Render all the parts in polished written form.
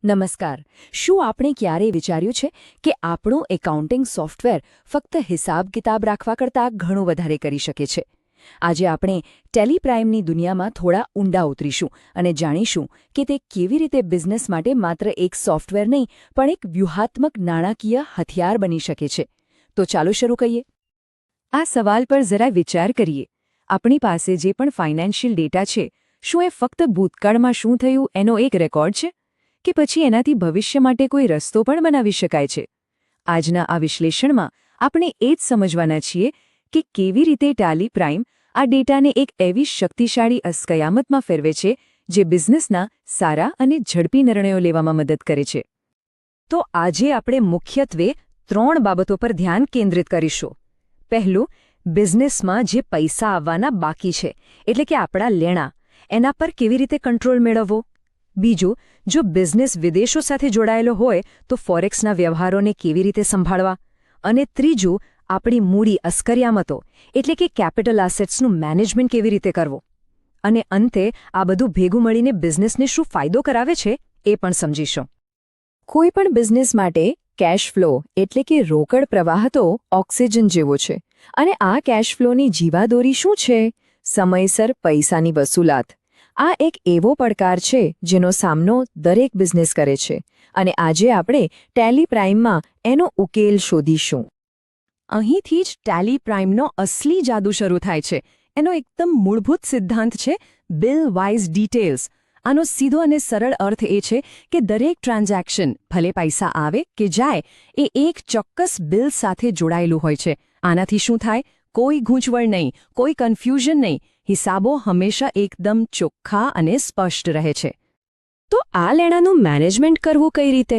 નમસ્કાર. શું આપણે ક્યારેય વિચાર્યું છે કે આપણું એકાઉન્ટિંગ સોફ્ટવેર ફક્ત હિસાબ કિતાબ રાખવા કરતાં ઘણું વધારે કરી શકે છે? આજે આપણે ટેલી પ્રાઇમની દુનિયામાં થોડા ઊંડા ઉતરીશું અને જાણીશું કે તે કેવી રીતે બિઝનેસ માટે માત્ર એક સોફ્ટવેર નહીં પણ એક વ્યૂહાત્મક નાણાકીય હથિયાર બની શકે છે. તો ચાલો શરૂ કરીએ. આ સવાલ પર જરા વિચાર કરીએ. આપણી પાસે જે પણ ફાઇનાન્શિયલ ડેટા છે, શું એ ફક્ત ભૂતકાળમાં શું થયું એનો એક રેકોર્ડ છે? કે પછી એનાથી ભવિષ્ય માટે કોઈ રસ્તો પણ બનાવી શકાય છે? આજના આ વિશ્લેષણમાં આપણે એ જ સમજવાના છીએ કે કેવી રીતે ટેલી પ્રાઇમ આ ડેટાને એક એવી શક્તિશાળી અસ્કયામતમાં ફેરવે છે જે બિઝનેસના સારા અને ઝડપી નિર્ણયો લેવામાં મદદ કરે છે. તો આજે આપણે મુખ્યત્વે 3 બાબતો પર ધ્યાન કેન્દ્રિત કરીશું. પહેલું, બિઝનેસમાં જે પૈસા આવવાના બાકી છે, એટલે કે આપણા લેણા, એના પર કેવી રીતે કંટ્રોલ મેળવવો. બીજું, જો બિઝનેસ વિદેશો સાથે જોડાયેલો હોય તો ફોરેક્સના વ્યવહારોને કેવી રીતે સંભાળવા. અને ત્રીજું, આપણી મૂડી અસ્કયામતો એટલે કે કેપિટલ એસેટ્સનું મેનેજમેન્ટ કેવી રીતે કરવું. અને અંતે આ બધું ભેગું મળીને બિઝનેસને શું ફાયદો કરાવે છે એ પણ સમજીશું. કોઈ પણ બિઝનેસ માટે કેશ ફ્લો એટલે કે રોકડ પ્રવાહ તો ઓક્સિજન જેવો છે. અને આ કેશ ફ્લોની જીવાદોરી શું છે? સમયસર પૈસાની વસૂલાત. આ એક એવો પડકાર છે જેનો સામનો દરેક બિઝનેસ કરે છે, અને આજે આપણે ટેલી પ્રાઇમમાં એનો ઉકેલ શોધીશું. અહીંથી જ ટેલી પ્રાઇમનો અસલી જાદુ શરૂ થાય છે. એનો એકદમ મૂળભૂત સિદ્ધાંત છે બિલ વાઇઝ ડિટેલ્સ. આનો સીધો અને સરળ અર્થ એ છે કે દરેક ટ્રાન્ઝેક્શન, ભલે પૈસા આવે કે જાય, એ એક ચોક્કસ બિલ સાથે જોડાયેલું હોય છે. આનાથી શું થાય? કોઈ ગૂંચવણ નહીં, કોઈ કન્ફ્યુઝન નહીં. હિસાબો હંમેશા એકદમ ચોખ્ખા અને સ્પષ્ટ રહે છે. તો આ લેણાનું મેનેજમેન્ટ કરવું કઈ રીતે?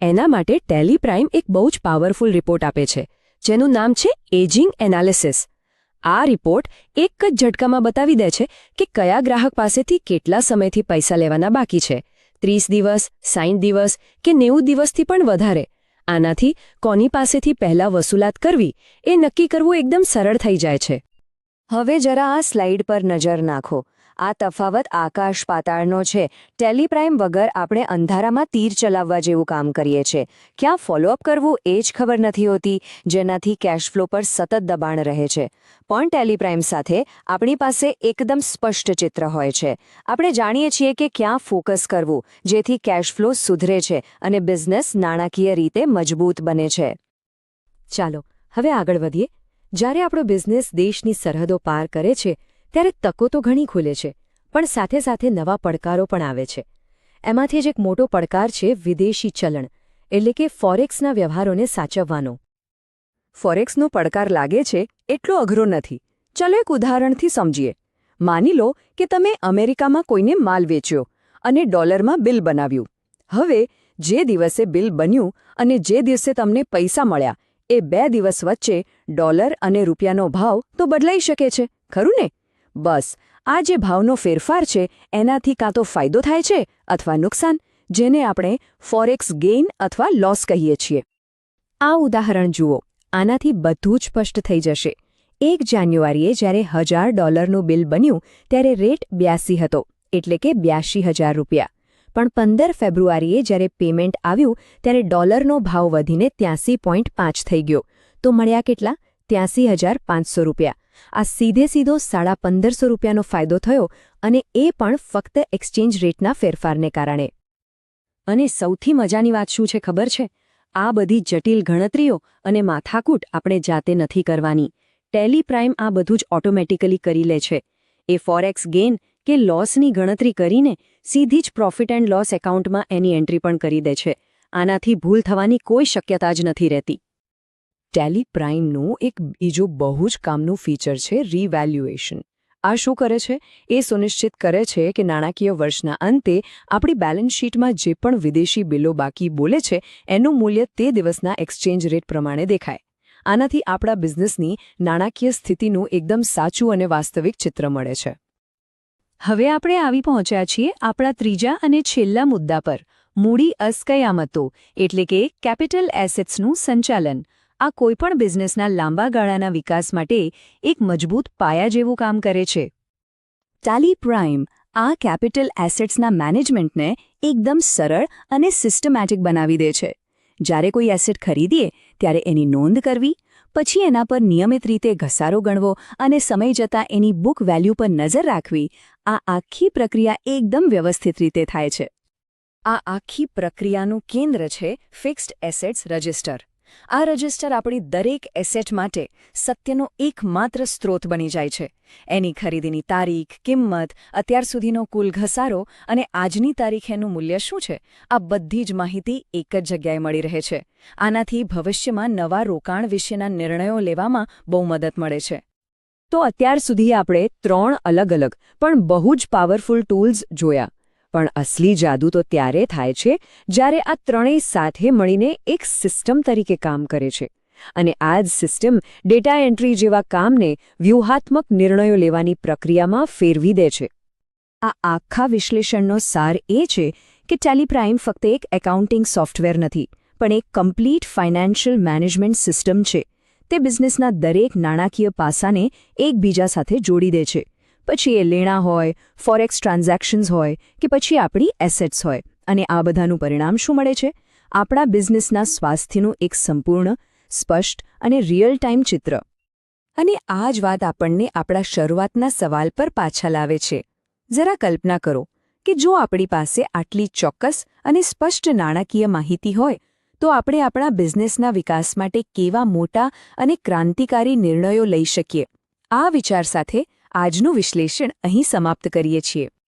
એના માટે ટેલી પ્રાઇમ એક બહુ જ પાવરફુલ રિપોર્ટ આપે છે, જેનું નામ છે એજિંગ એનાલિસિસ. આ રિપોર્ટ એક જ ઝટકામાં બતાવી દે છે કે કયા ગ્રાહક પાસેથી કેટલા સમયથી પૈસા લેવાના બાકી છે. 30 દિવસ, 60 દિવસ કે 90 દિવસથી પણ વધારે. આનાથી કોની પાસેથી પહેલા વસૂલાત કરવી એ નક્કી કરવું એકદમ સરળ થઈ જાય છે. હવે જરા આ સ્લાઇડ પર નજર નાખો. આ તફાવત આકાશ પાતાળનો છે. ટેલી પ્રાઇમ વગર આપણે અંધારામાં તીર ચલાવવા જેવું કામ કરીએ છીએ. ક્યાં ફોલોઅપ કરવું એ જ ખબર નથી હોતી, જેનાથી કેશ ફ્લો પર સતત દબાણ રહે છે. પણ ટેલી પ્રાઇમ સાથે આપણી પાસે એકદમ સ્પષ્ટ ચિત્ર હોય છે. આપણે જાણીએ છીએ કે ક્યાં ફોકસ કરવું, જેથી કેશ ફ્લો સુધરે છે અને બિઝનેસ નાણાકીય રીતે મજબૂત બને છે. ચાલો હવે આગળ વધીએ. જ્યારે આપણો બિઝનેસ દેશની સરહદો પાર કરે છે ત્યારે તકો તો ઘણી ખુલે છે, પણ સાથે સાથે નવા પડકારો પણ આવે છે. એમાંથી જ એક મોટો પડકાર છે વિદેશી ચલણ, એટલે કે ફોરેક્સના વ્યવહારોને સાચવવાનો. ફોરેક્સનો પડકાર લાગે છે એટલો અઘરો નથી. ચલો એક ઉદાહરણથી સમજીએ. માની લો કે તમે અમેરિકામાં કોઈને માલ વેચ્યો અને ડોલરમાં બિલ બનાવ્યું. હવે જે દિવસે બિલ બન્યું અને જે દિવસે તમને પૈસા મળ્યા, એ 2 દિવસ વચ્ચે ડોલર અને રૂપિયાનો ભાવ તો બદલાઈ શકે છે, ખરું ને? બસ આ જે ભાવનો ફેરફાર છે એનાથી કાં તો ફાયદો થાય છે અથવા નુકસાન, જેને આપણે ફોરેક્સ ગેઇન અથવા લોસ કહીએ છીએ. આ ઉદાહરણ જુઓ. આનાથી બધું જ સ્પષ્ટ થઈ જશે. 1 જાન્યુઆરીએ જ્યારે $1000નું બિલ બન્યું ત્યારે રેટ 82 હતો, એટલે કે 82,000 રૂપિયા. પણ 15 ફેબ્રુઆરીએ જ્યારે પેમેન્ટ આવ્યું ત્યારે ડોલરનો ભાવ વધીને 83.5 થઈ ગયો. તો મળ્યા કેટલા? 83,500 રૂપિયા. આ સીધે સીધો $1550 ફાયદો થયો, અને એ પણ ફક્ત એક્સચેન્જ રેટના ફેરફારને કારણે. અને સૌથી મજાની વાત શું છે ખબર છે? આ બધી જટિલ ગણતરીઓ અને માથાકૂટ આપણે જાતે નથી કરવાની. ટેલી પ્રાઇમ આ બધું જ ઓટોમેટિકલી કરી લે છે. એ ફોરેક્સ ગેઇન કે લોસની ગણતરી કરીને સીધી જ પ્રોફિટ એન્ડ લોસ એકાઉન્ટમાં એની એન્ટ્રી પણ કરી દે છે. આનાથી ભૂલ થવાની કોઈ શક્યતા જ નથી રહેતી. ટેલી પ્રાઇમનું એક બીજું બહુ જ કામનું ફીચર છે રિવેલ્યુએશન. આ શું કરે છે? એ સુનિશ્ચિત કરે છે કે નાણાકીય વર્ષના અંતે આપણી બેલેન્સ શીટમાં જે પણ વિદેશી બિલો બાકી બોલે છે એનું મૂલ્ય તે દિવસના એક્સચેન્જ રેટ પ્રમાણે દેખાય. આનાથી આપણા બિઝનેસની નાણાકીય સ્થિતિનું એકદમ સાચું અને વાસ્તવિક ચિત્ર મળે છે. હવે આપણે આવી પહોંચ્યા છીએ આપણા ત્રીજા અને છેલ્લા મુદ્દા પર, મૂડી અસ્કયામતો એટલે કે કેપિટલ એસેટ્સનું સંચાલન. આ કોઈપણ બિઝનેસના લાંબા ગાળાના વિકાસ માટે એક મજબૂત પાયા જેવું કામ કરે છે. ટેલી પ્રાઇમ આ કેપિટલ એસેટ્સના મેનેજમેન્ટને એકદમ સરળ અને સિસ્ટમેટિક બનાવી દે છે. જ્યારે કોઈ એસેટ ખરીદીએ ત્યારે એની નોંધ કરવી, પછી એના પર નિયમિત રીતે ઘસારો ગણવો અને સમય જતાં એની બુક વેલ્યુ પર નજર રાખવી, આ આખી પ્રક્રિયા એકદમ વ્યવસ્થિત રીતે થાય છે. આ આખી પ્રક્રિયાનું કેન્દ્ર છે ફિક્સ્ડ એસેટ્સ રજિસ્ટર. આ રજિસ્ટર આપણી દરેક એસેટ માટે સત્યનો એકમાત્ર સ્ત્રોત બની જાય છે. એની ખરીદીની તારીખ, કિંમત, અત્યાર સુધીનો કુલ ઘસારો અને આજની તારીખેનું મૂલ્ય શું છે, આ બધી જ માહિતી એક જ જગ્યાએ મળી રહે છે. આનાથી ભવિષ્યમાં નવા રોકાણ વિશેના નિર્ણયો લેવામાં બહુ મદદ મળે છે. તો અત્યાર સુધી આપણે 3 અલગ-અલગ પણ બહુ જ પાવરફુલ ટૂલ્સ જોયા. પણ અસલી જાદુ તો ત્યારે થાય છે જ્યારે આ ત્રણેય સાથે મળીને એક સિસ્ટમ તરીકે કામ કરે છે. અને આ જ સિસ્ટમ ડેટા એન્ટ્રી જેવા કામને વ્યૂહાત્મક નિર્ણયો લેવાની પ્રક્રિયામાં ફેરવી દે છે. આ આખા વિશ્લેષણનો સાર એ છે કે ટેલી પ્રાઇમ ફક્ત એક એકાઉન્ટિંગ સોફ્ટવેર નથી, પણ એક કમ્પ્લીટ ફાઇનાન્શિયલ મેનેજમેન્ટ સિસ્ટમ છે. તે બિઝનેસના દરેક નાણાકીય પાસાને એકબીજા સાથે જોડી દે છે. પછી એ લેણા હોય, ફોરેક્સ ટ્રાન્ઝેક્શન્સ હોય કે પછી આપણી એસેટ્સ હોય. અને આ બધાનું પરિણામ શું મળે છે? આપણા બિઝનેસના સ્વાસ્થ્યનું એક સંપૂર્ણ, સ્પષ્ટ અને રિયલ ટાઈમ ચિત્ર. અને આ જ વાત આપણને આપણા શરૂઆતના સવાલ પર પાછા લાવે છે. જરા કલ્પના કરો કે જો આપણી પાસે આટલી ચોક્કસ અને સ્પષ્ટ નાણાકીય માહિતી હોય, તો આપણે આપણા બિઝનેસના વિકાસ માટે કેવા મોટા અને ક્રાંતિકારી નિર્ણયો લઈ શકીએ. આ વિચાર સાથે આજનું વિશ્લેષણ અહીં સમાપ્ત કરીએ છીએ.